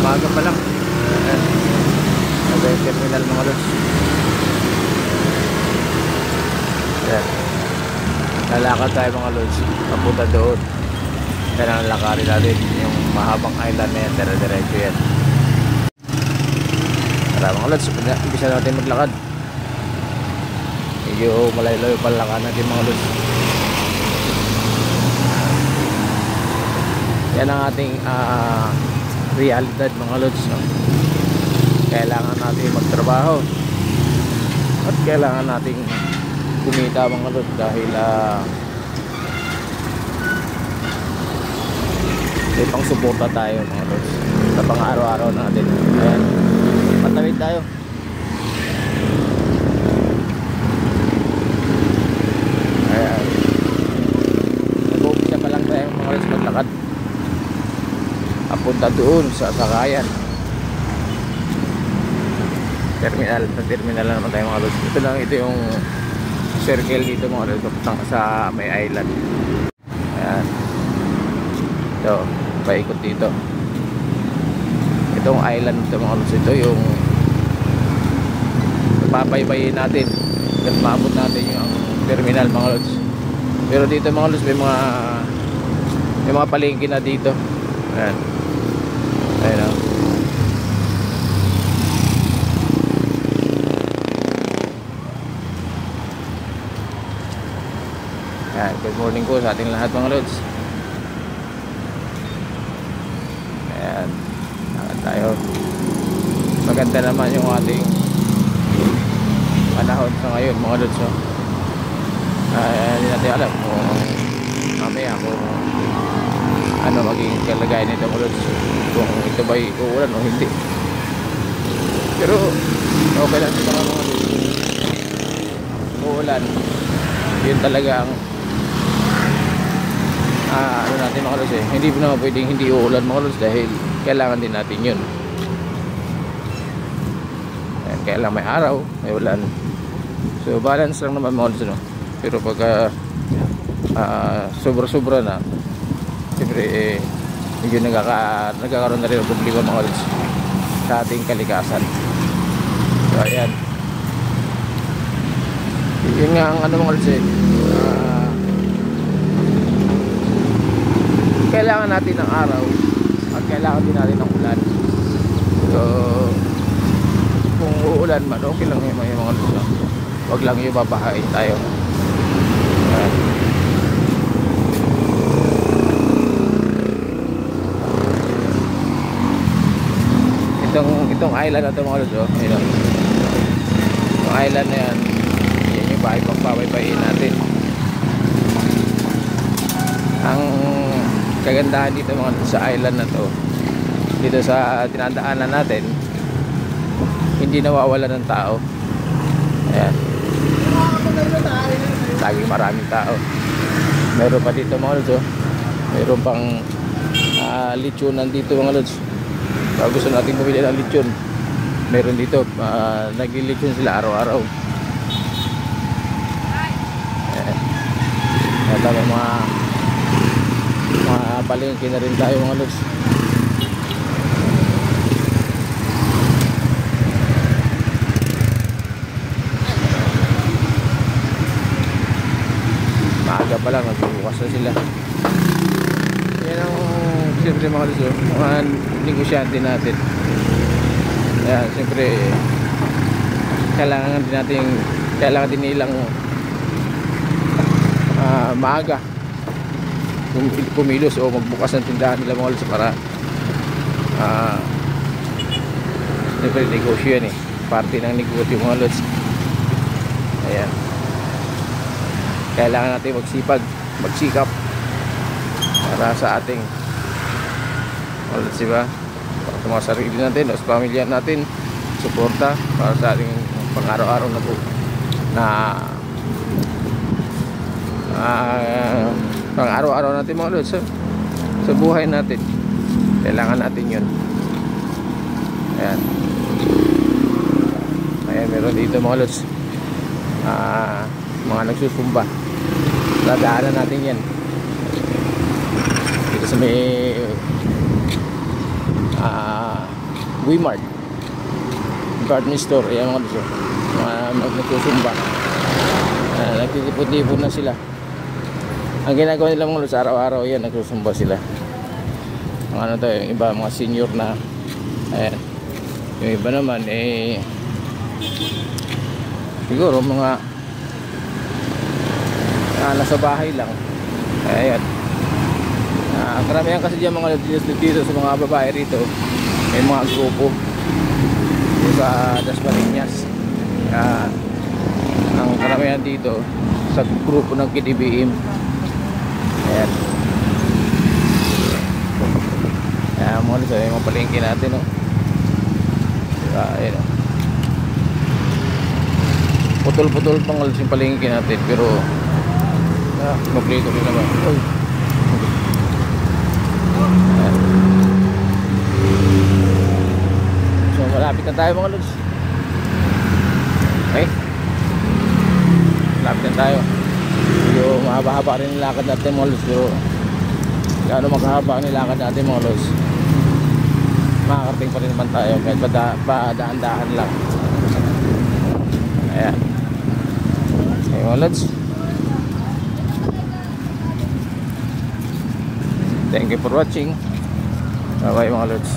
Umaga pa lang. Ayan, terminal mga lods. Ayan, lalakad tayo mga lods papunta doon. Yan ang lakarin natin, yung mahabang island na yan, dire-diretso yan. Tara mga lods, umpisa natin maglakad. Medyo malayo-layo palakad natin mga lods. Yan ang ating realidad mga lods, no? Kailangan natin magtrabaho at kailangan natin kumita mga lods dahil may pang suporta tayo mga lods sa pang araw-araw natin. Ayan, patawid tayo. Ayan, nag-umpisa pa lang tayo mga lods maglakad papunta doon sa sakayan terminal. Sa terminal na naman tayo mga lods. Ito lang, ito yung circle dito mga lods, papuntang sa may island. Ayan, ito, paikot dito. Itong island ito mga lods, ito yung papaypayin natin at maabot natin yung terminal mga lods. Pero dito mga lods may mga palengke na dito. Ayan, ayun o. Ayan, good morning po sa ating lahat mga lods. Ayan, lakad tayo. Maganda naman yung ating panahon sa ngayon mga lods, no? Hindi natin alam kung mamaya kung ano magiging kalagayan nito mga lods, kung ito ba'y uulan o hindi. Pero okay lang ito mga lods. Uulan, yun talaga ang ano natin mga lods, hindi na pwedeng hindi uulan mga lods dahil kailangan din natin yun. Ayan, kailangan may araw, may ulan, so balance lang naman mga lods, no? Pero pagka sobra-sobra na, siyempre medyo nagkakaroon na rin ng problema mga lods sa ating kalikasan. So ayan, yun nga ang ano mga lods, kailangan natin ng araw at kailangan din natin ng ulan. So kung uulan man, okay lang yung mga lods, no? Wag lang yung babahain tayo. Itong island na ito mga lods, itong island na yan, yan yung bahay pagpapaypayin natin. Ang kagandahan dito mga lods sa island na to, dito sa tinadaanan natin, hindi nawawala ng tao. Ayan, laging maraming tao. Meron pa dito mga lods, meron pang lechonan dito mga lods. Pag gusto natin bumili ng lechon, meron dito, nag-lechon sila araw-araw. At may mga palengke na rin tayo mga lods. Maaga pa lang, nagbubukas na sila. Yan ang siyempre mga lods, mga negosyante natin. Ayan, siyempre kailangan din nilang maaga kumilos o magbukas ng tindahan nila mga lods para siyempre negosyo yan parte ng negosyo mga lods. Ayan, kailangan natin magsikap para sa ating mga lods, diba? Para sa mga sarili natin o sa pamilya natin, suporta para sa ating pang-araw-araw na po na pang-araw-araw natin mga lods, sa buhay natin. Kailangan natin yun. Ayan, ayan, meron dito mga lods, mga nagsusumba. Dadaanan natin yan dito sa may Guimart department store. Ayan mga lods, mga nagsusumba. Nagtitipon-tipon na sila. Ang ginagawa nila mga lods, araw-araw yan nagsusumba sila. Mga ano to, yung iba mga senior na. Ayan. Yung iba naman siguro mga nasa bahay lang. Ayan. Karamihan kasi dyan mga dito sa mga babae rito, may mga grupo sa Dasmariñas. Ang karamihan dito sa grupo ng KDBM. Ayan. Ayan mga lods, yung palengke natin, no? Diba, ayan, no? Putol-putol pang lods yung palengke natin, pero kompleto rin naman. Uy. Ayan. So malapit na tayo mga lods. Okay, malapit na tayo. Yung mahaba-haba rin yung lakad natin mga lods, pero gaano maghahaba ang lakad natin mga lods, makakarating pa rin naman tayo kahit padaan-dahan lang. Ayan. Okay mga lods, thank you for watching. Bye bye mga lods.